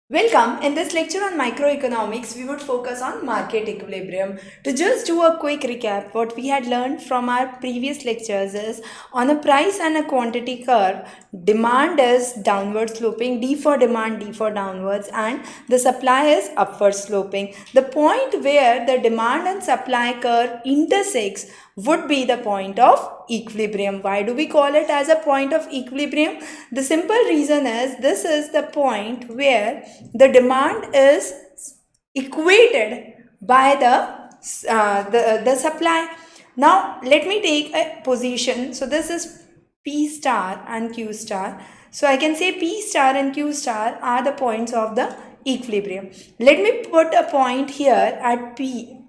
Welcome. In this lecture on microeconomics, we would focus on market equilibrium. To just do a quick recap, what we had learned from our previous lectures is on a price and a quantity curve, demand is downward sloping, D for demand, D for downwards, and the supply is upward sloping. The point where the demand and supply curve intersects would be the point of equilibrium. Why do we call it as a point of equilibrium? The simple reason is this is the point where the demand is equated by the supply. Now let me take a position. So this is P star and Q star. So I can say P star and Q star are the points of the equilibrium. Let me put a point here at P1.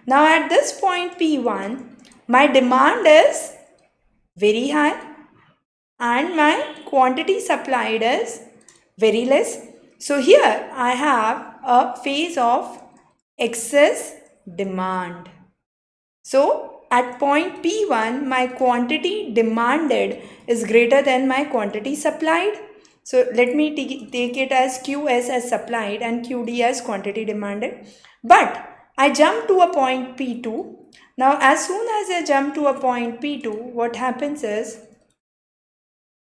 Now at this point P1, my demand is very high and my quantity supplied is very less. So here I have a phase of excess demand. So at point P1, my quantity demanded is greater than my quantity supplied. So let me take it as QS as supplied and QD as quantity demanded. But I jump to a point P2. Now as soon as I jump to a point P2, what happens is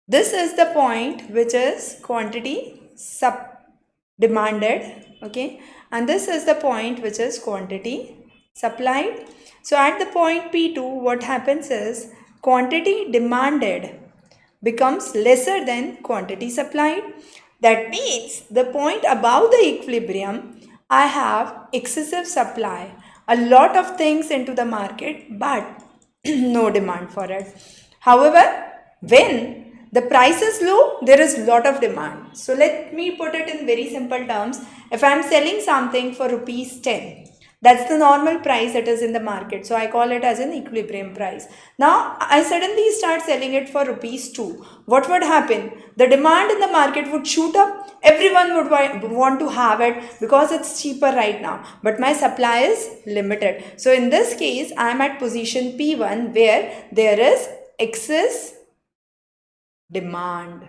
this is the point which is quantity demanded, okay, and this is the point which is quantity supplied. So at the point P2, what happens is quantity demanded becomes lesser than quantity supplied. That means the point above the equilibrium, I have excessive supply, a lot of things into the market, but no demand for it. However, when the price is low, there is lot of demand. So let me put it in very simple terms. If I am selling something for rupees 10, that's the normal price that is in the market. So I call it as an equilibrium price. Now I suddenly start selling it for rupees 2. What would happen? The demand in the market would shoot up. Everyone would want to have it because it's cheaper right now. But my supply is limited. So in this case, I am at position P1 where there is excess demand.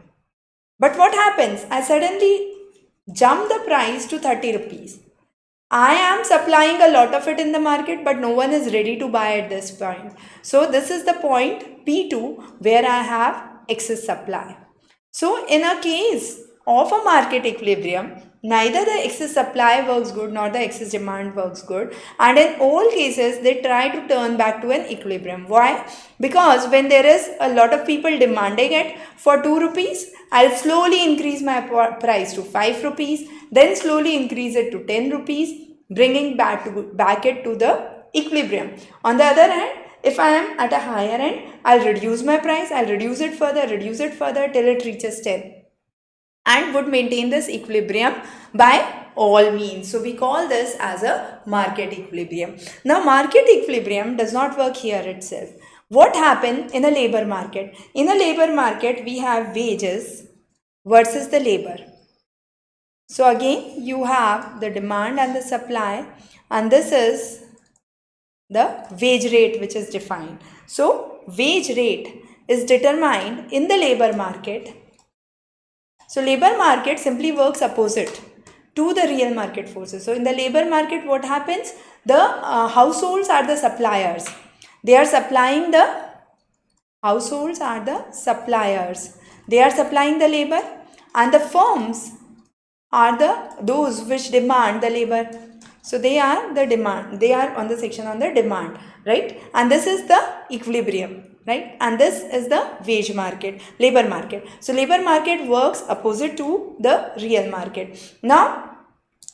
But what happens? I suddenly jump the price to 30 rupees. I am supplying a lot of it in the market, but no one is ready to buy at this point. So this is the point P2 where I have excess supply. So in a case of a market equilibrium, neither the excess supply works good nor the excess demand works good, and in all cases they try to turn back to an equilibrium. Why? Because when there is a lot of people demanding it for 2 rupees, I'll slowly increase my price to 5 rupees, then slowly increase it to 10 rupees, bringing back it to the equilibrium. On the other hand, if I am at a higher end, I'll reduce my price, I'll reduce it further till it reaches 10 and would maintain this equilibrium by all means. So we call this as a market equilibrium. Now market equilibrium does not work here itself. What happens in a labor market? In a labor market, we have wages versus the labor. So again, you have the demand and the supply, and this is the wage rate which is defined. So wage rate is determined in the labor market. So labor market simply works opposite to the real market forces. So in the labor market, what happens? The households are the suppliers. They are supplying the households are the suppliers. They are supplying the labor, and the firms are those which demand the labor. So they are the demand. They are on the section on the demand, right? And this is the equilibrium, right? And this is the wage market, labor market. So labor market works opposite to the real market. Now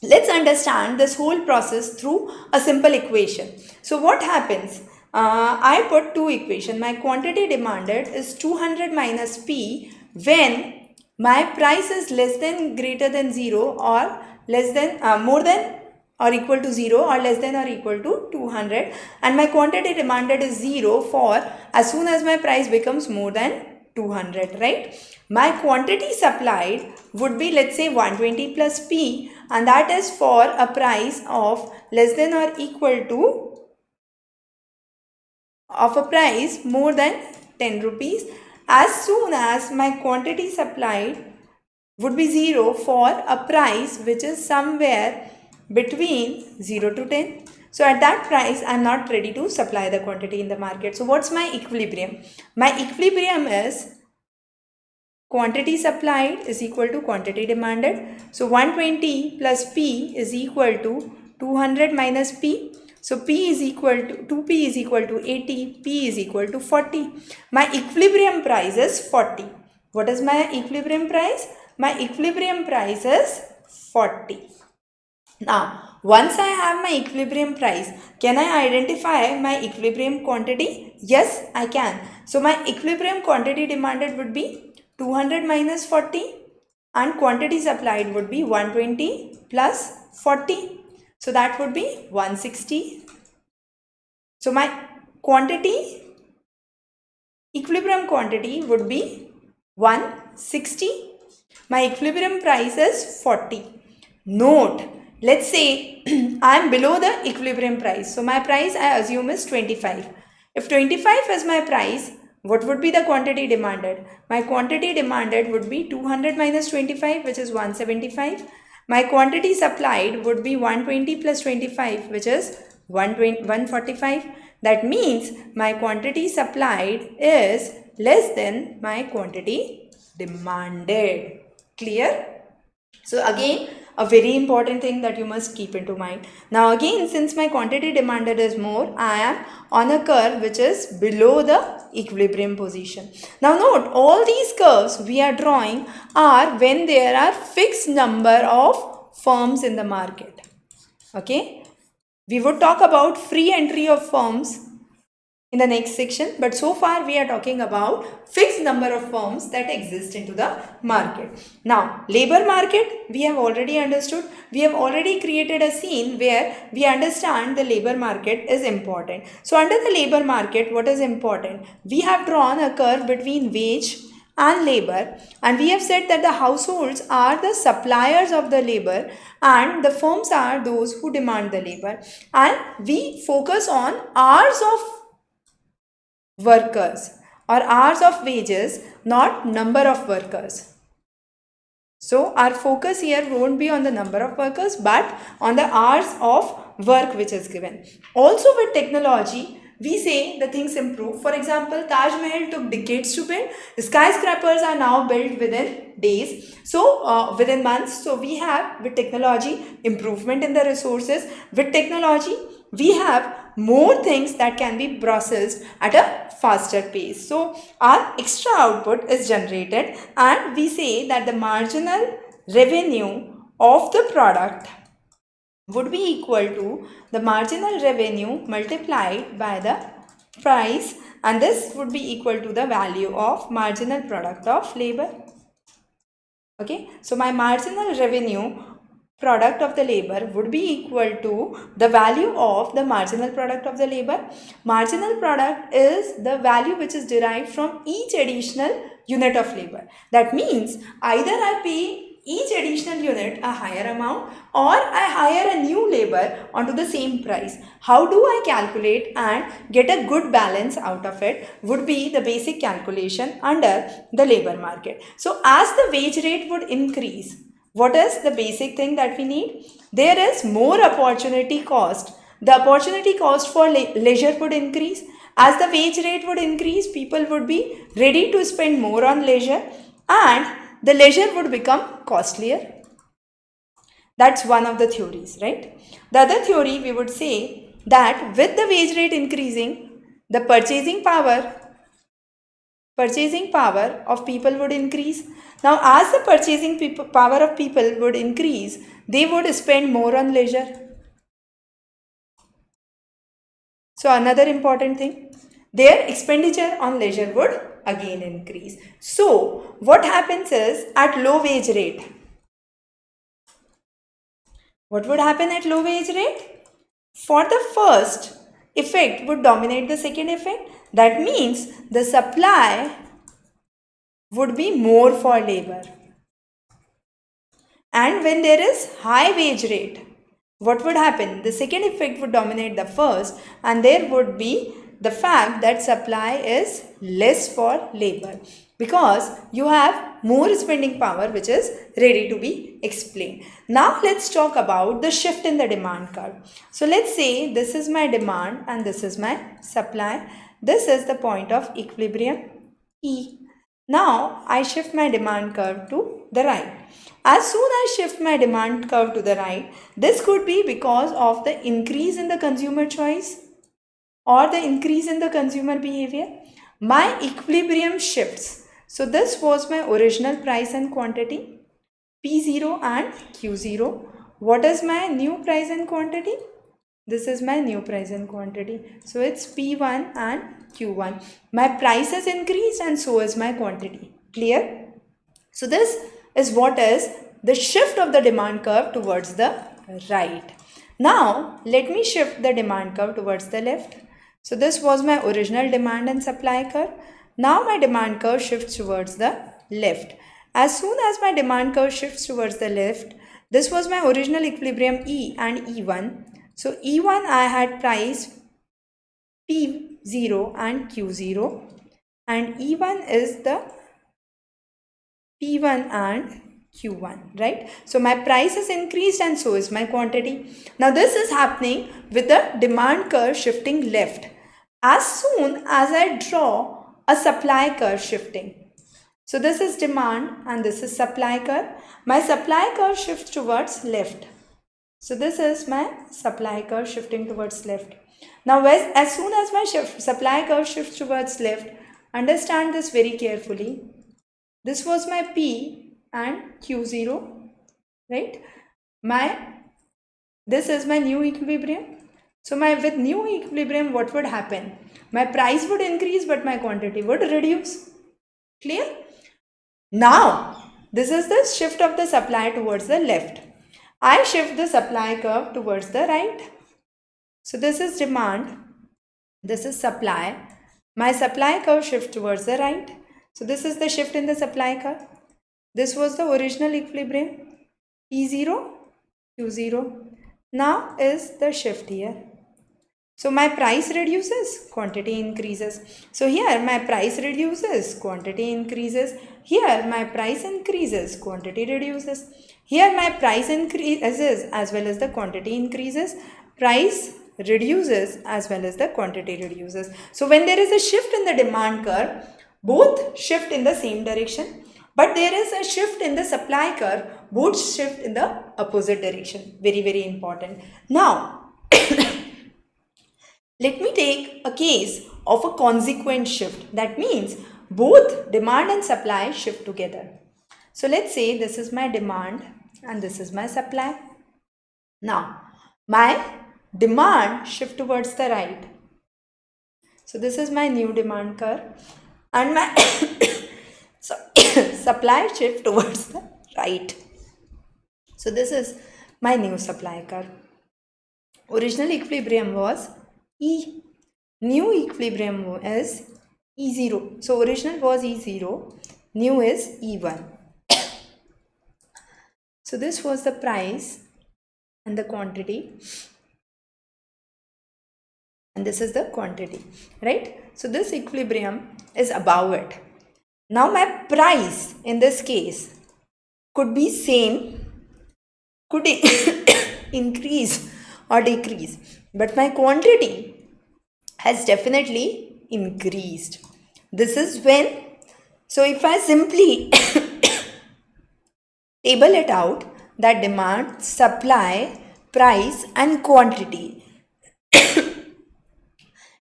let's understand this whole process through a simple equation. So what happens? I put two equations. My quantity demanded is 200 minus P when my price is less than greater than 0 or less than more than or equal to 0 or less than or equal to 200, and my quantity demanded is 0 for as soon as my price becomes more than 200, right? My quantity supplied would be, let's say, 120 plus P, and that is for a price of less than or equal to of a price more than 10 rupees. As soon as my quantity supplied would be 0 for a price which is somewhere between 0 to 10. So at that price, I am not ready to supply the quantity in the market. So what's my equilibrium? My equilibrium is quantity supplied is equal to quantity demanded. So 120 plus P is equal to 200 minus P. So P is equal to 2P is equal to 80, P is equal to 40. My equilibrium price is 40. What is my equilibrium price? My equilibrium price is 40. Now, once I have my equilibrium price, can I identify my equilibrium quantity? Yes, I can. So, my equilibrium quantity demanded would be 200 minus 40 and quantity supplied would be 120 plus 40. So, that would be 160. So, my equilibrium quantity would be 160. My equilibrium price is 40. Note, let's say I am below the equilibrium price. So my price I assume is 25. If 25 is my price, what would be the quantity demanded? My quantity demanded would be 200 minus 25, which is 175. My quantity supplied would be 120 plus 25, which is 145. That means my quantity supplied is less than my quantity demanded. Clear? So again, a very important thing that you must keep into mind. Now again, since my quantity demanded is more, I am on a curve which is below the equilibrium position. Now note, all these curves we are drawing are when there are fixed number of firms in the market. Okay. We would talk about free entry of firms in the next section, but so far we are talking about fixed number of firms that exist into the market. Now, labor market we have already understood. We have already created a scene where we understand the labor market is important. So under the labor market, what is important? We have drawn a curve between wage and labor, and we have said that the households are the suppliers of the labor and the firms are those who demand the labor, and we focus on hours of workers or hours of wages, not number of workers. So our focus here won't be on the number of workers but on the hours of work which is given. Also with technology, we say the things improve. For example, Taj Mahal took decades to build. Skyscrapers are now built within days, so within months. So we have with technology improvement in the resources. With technology, we have more things that can be processed at a faster pace. So our extra output is generated, and we say that the marginal revenue of the product would be equal to the marginal revenue multiplied by the price, and this would be equal to the value of marginal product of labor. Okay, so my marginal revenue product of the labor would be equal to the value of the marginal product of the labor. Marginal product is the value which is derived from each additional unit of labor. That means either I pay each additional unit a higher amount or I hire a new labor onto the same price. How do I calculate and get a good balance out of it would be the basic calculation under the labor market. So as the wage rate would increase, what is the basic thing that we need? There is more opportunity cost. The opportunity cost for leisure would increase. As the wage rate would increase, people would be ready to spend more on leisure and the leisure would become costlier. That's one of the theories, right? The other theory we would say that with the wage rate increasing, the purchasing power of people would increase. Now, as the purchasing power of people would increase, they would spend more on leisure. So, another important thing, their expenditure on leisure would again increase. So, what happens is at low wage rate, what would happen at low wage rate? For the first effect would dominate the second effect. That means the supply would be more for labor. And when there is high wage rate, what would happen? The second effect would dominate the first and there would be the fact that supply is less for labor, because you have more spending power, which is ready to be explained. Now let's talk about the shift in the demand curve. So let's say this is my demand and this is my supply. This is the point of equilibrium E. Now I shift my demand curve to the right. As soon as I shift my demand curve to the right, this could be because of the increase in the consumer choice or the increase in the consumer behavior. My equilibrium shifts. So this was my original price and quantity, P0 and Q0. What is my new price and quantity? This is my new price and quantity. So it's P1 and Q1. My price has increased and so is my quantity. Clear? So this is what is the shift of the demand curve towards the right. Now let me shift the demand curve towards the left. So this was my original demand and supply curve. Now my demand curve shifts towards the left. As soon as my demand curve shifts towards the left, this was my original equilibrium E and E1. So E1 I had price P0 and Q0, and E1 is the P1 and Q1, right? So my price is increased and so is my quantity. Now this is happening with the demand curve shifting left. As soon as I draw a supply curve shifting, so this is demand and this is supply curve. My supply curve shifts towards left. So this is my supply curve shifting towards left. Now as soon as my supply curve shifts towards left, understand this very carefully. This was my P and Q0, right? This is my new equilibrium. So with new equilibrium, what would happen? My price would increase, but my quantity would reduce. Clear? Now, this is the shift of the supply towards the left. I shift the supply curve towards the right. So this is demand. This is supply. My supply curve shifts towards the right. So this is the shift in the supply curve. This was the original equilibrium, P0, Q0. Now is the shift here. So my price reduces, quantity increases. So here my price reduces, quantity increases. Here my price increases, quantity reduces. Here my price increases as well as the quantity increases. Price reduces as well as the quantity reduces. So when there is a shift in the demand curve, both shift in the same direction, but there is a shift in the supply curve, both shift in the opposite direction. Very, very important. Now, let me take a case of a consequent shift. That means both demand and supply shift together. So let's say this is my demand and this is my supply. Now, my demand shift towards the right. So this is my new demand curve. And my supply shift towards the right. So this is my new supply curve. Original equilibrium was E. New equilibrium is E0. So original was E0. New is E1. So this was the price and the quantity. And this is the quantity, right? So this equilibrium is above it. Now my price in this case could be same, could increase or decrease, but my quantity has definitely increased. This is when, so if I simply table it out, that demand, supply, price and quantity.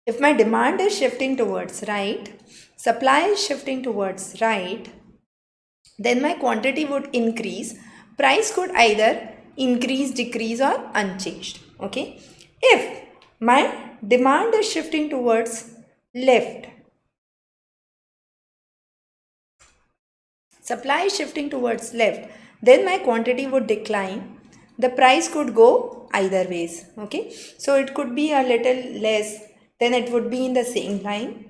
If my demand is shifting towards right, supply is shifting towards right, then my quantity would increase. Price could either increase, decrease or unchanged. Okay. If my demand is shifting towards left, supply is shifting towards left, then my quantity would decline. The price could go either ways. Okay. So it could be a little less, then it would be in the same line.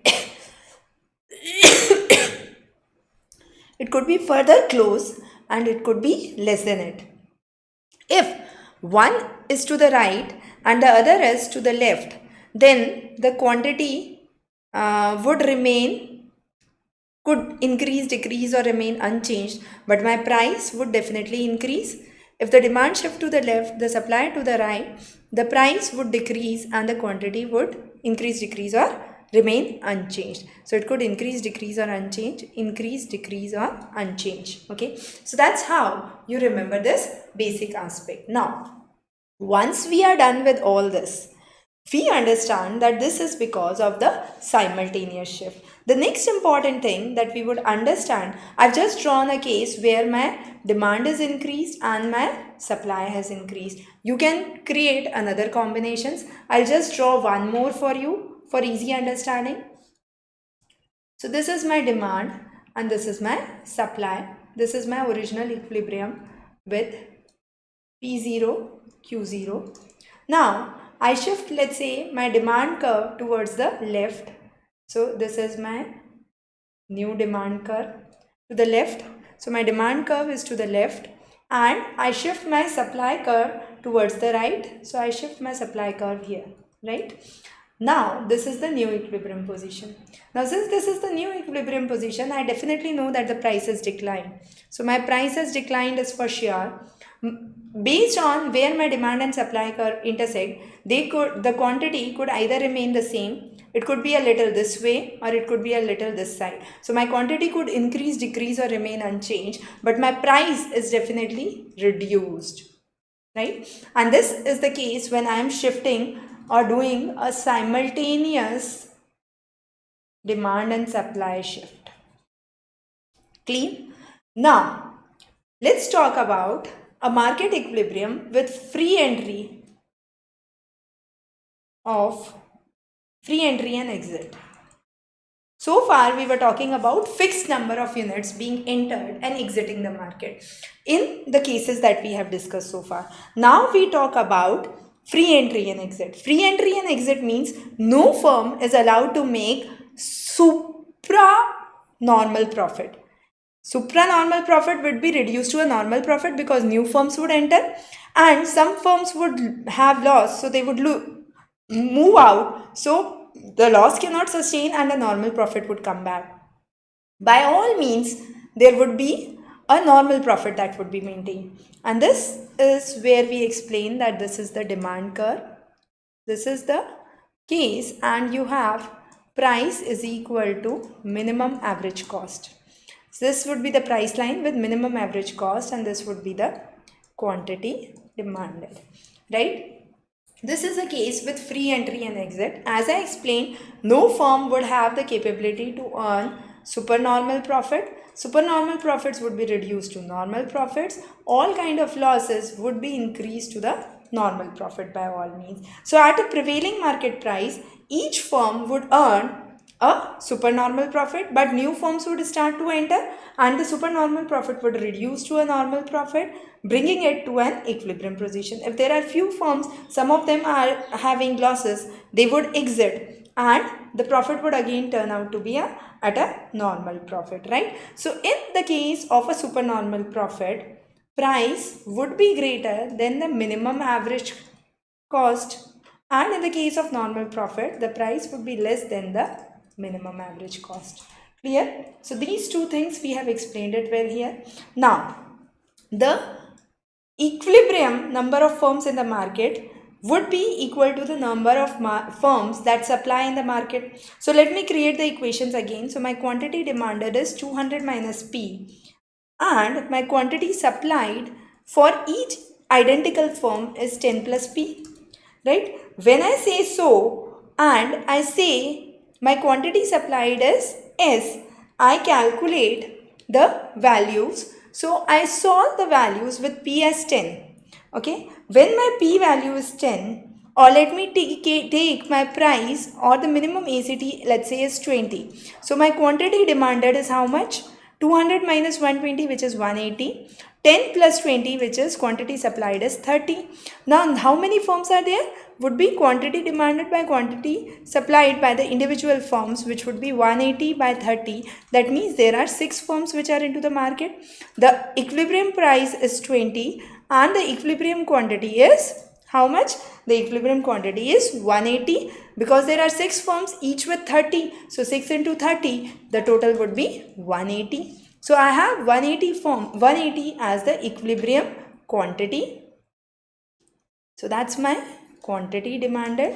It could be further close and it could be less than it. If one is to the right and the other is to the left, then the quantity would remain, could increase, decrease, or remain unchanged, but my price would definitely increase. If the demand shift to the left, the supply to the right, the price would decrease and the quantity would increase, decrease, or remain unchanged. So it could increase, decrease, or unchanged, increase, decrease, or unchanged. Okay, so that's how you remember this basic aspect. Now, once we are done with all this, we understand that this is because of the simultaneous shift. The next important thing that we would understand, I've just drawn a case where my demand is increased and my supply has increased. You can create another combinations. I'll just draw one more for you for easy understanding. So this is my demand and this is my supply. This is my original equilibrium with P0, Q0. Now, I shift, let's say, my demand curve towards the left. So this is my new demand curve to the left. So my demand curve is to the left, and I shift my supply curve towards the right. So I shift my supply curve here, right? Now this is the new equilibrium position. Now since this is the new equilibrium position, I definitely know that the price has declined. So my price has declined is for sure. Based on where my demand and supply curve intersect, the quantity could either remain the same, it could be a little this way, or it could be a little this side. So my quantity could increase, decrease, or remain unchanged, but my price is definitely reduced, right? And this is the case when I am shifting or doing a simultaneous demand and supply shift. Clean? Now, let's talk about a market equilibrium with free entry and exit. So far we were talking about fixed number of units being entered and exiting the market in the cases that we have discussed so far. Now we talk about free entry and exit. Free entry and exit means no firm is allowed to make supra normal profit. Supranormal profit would be reduced to a normal profit because new firms would enter and some firms would have loss, so they would move out. So the loss cannot sustain and a normal profit would come back. By all means, there would be a normal profit that would be maintained. And this is where we explain that this is the demand curve. This is the case, and you have price is equal to minimum average cost. So this would be the price line with minimum average cost, and this would be the quantity demanded, right? This is a case with free entry and exit. As I explained, no firm would have the capability to earn supernormal profit. Supernormal profits would be reduced to normal profits. All kind of losses would be increased to the normal profit by all means. So at a prevailing market price, each firm would earn a supernormal profit, but new firms would start to enter and the supernormal profit would reduce to a normal profit, bringing it to an equilibrium position. If there are few firms, some of them are having losses, they would exit and the profit would again turn out to be at a normal profit, right? So in the case of a supernormal profit, price would be greater than the minimum average cost, and in the case of normal profit, the price would be less than the minimum average cost. Clear? So these two things we have explained it well here. Now, the equilibrium number of firms in the market would be equal to the number of firms that supply in the market. So let me create the equations again. So my quantity demanded is 200 minus P and my quantity supplied for each identical firm is 10 plus P, right? When I say so and I say my quantity supplied is S, I calculate the values. So I solve the values with P as 10. Okay, when my P value is 10, or let me take my price or the minimum ACT, let's say is 20. So my quantity demanded is how much? 200 minus 120, which is 180. 10 plus 20, which is quantity supplied, is 30. Now, how many firms are there? Would be quantity demanded by quantity supplied by the individual firms, which would be 180 by 30. That means there are 6 firms which are into the market. The equilibrium price is 20 and the equilibrium quantity is How much? The equilibrium quantity is 180 because there are 6 firms each with 30. So 6 into 30, the total would be 180. So I have 180 as the equilibrium quantity. So that's my quantity demanded.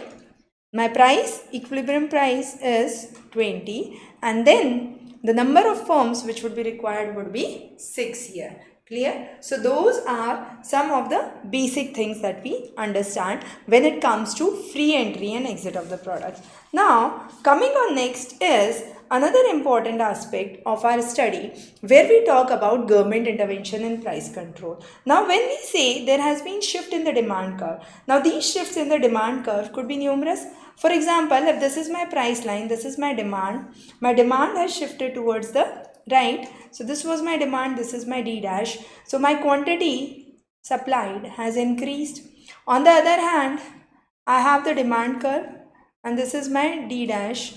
My price, equilibrium price is 20, and then the number of firms which would be required would be 6 here. Clear? So those are some of the basic things that we understand when it comes to free entry and exit of the products. Now coming on next is another important aspect of our study where we talk about government intervention in price control. Now when we say there has been shift in the demand curve, now these shifts in the demand curve could be numerous. For example, if this is my price line, this is my demand has shifted towards the right. So this was my demand, this is my D dash. So my quantity supplied has increased. On the other hand, I have the demand curve and this is my D dash.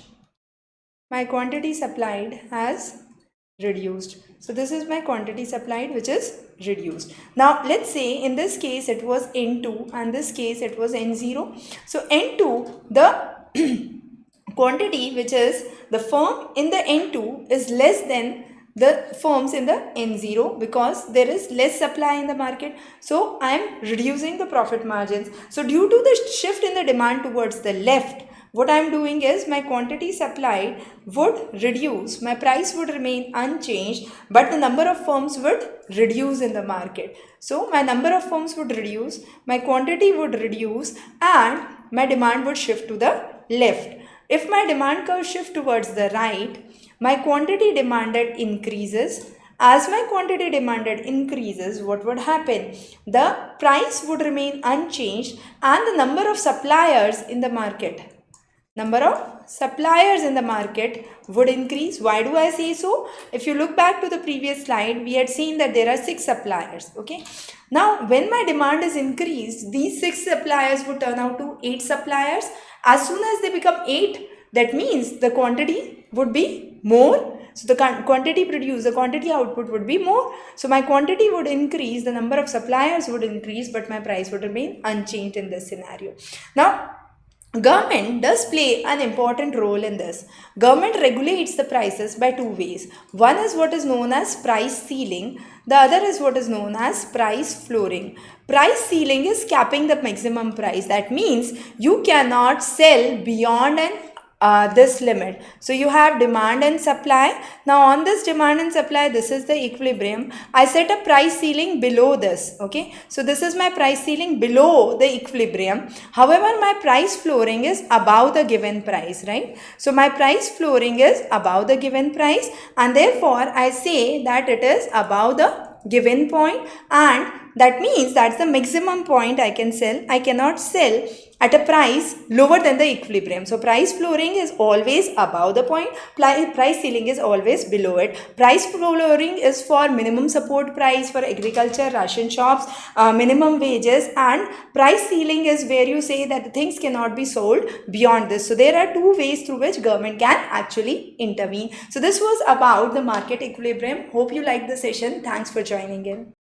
My quantity supplied has reduced. So this is my quantity supplied which is reduced. Now let's say in this case it was N2 and this case it was N0. So N2, the quantity which is the firm in the N2 is less than the firms in the N0 because there is less supply in the market. So I am reducing the profit margins. So due to the shift in the demand towards the left, what I am doing is my quantity supplied would reduce, my price would remain unchanged, but the number of firms would reduce in the market. So my number of firms would reduce, my quantity would reduce, and my demand would shift to the left. If my demand curve shift towards the right, my quantity demanded increases. As my quantity demanded increases, what would happen? The price would remain unchanged and the number of suppliers in the market would increase. Why do I say so? If you look back to the previous slide, we had seen that there are 6 suppliers. Okay. Now, when my demand is increased, these 6 suppliers would turn out to 8 suppliers. As soon as they become 8, that means the quantity would be more. So the quantity produced, the quantity output would be more. So my quantity would increase, the number of suppliers would increase, but my price would remain unchanged in this scenario. Now, government does play an important role in this. Government regulates the prices by 2 ways. One is what is known as price ceiling. The other is what is known as price flooring. Price ceiling is capping the maximum price. That means you cannot sell beyond this limit. So you have demand and supply. Now on this demand and supply, this is the equilibrium. I set a price ceiling below this. Okay. So this is my price ceiling below the equilibrium. However, my price flooring is above the given price, right? So my price flooring is above the given price, and therefore I say that it is above the given point, and that means that's the maximum point I can sell. I cannot sell at a price lower than the equilibrium. So price flooring is always above the point, price ceiling is always below it. Price flooring is for minimum support price for agriculture, ration shops, minimum wages, and price ceiling is where you say that the things cannot be sold beyond this. So there are 2 ways through which government can actually intervene. So this was about the market equilibrium. Hope you liked the session. Thanks for joining in.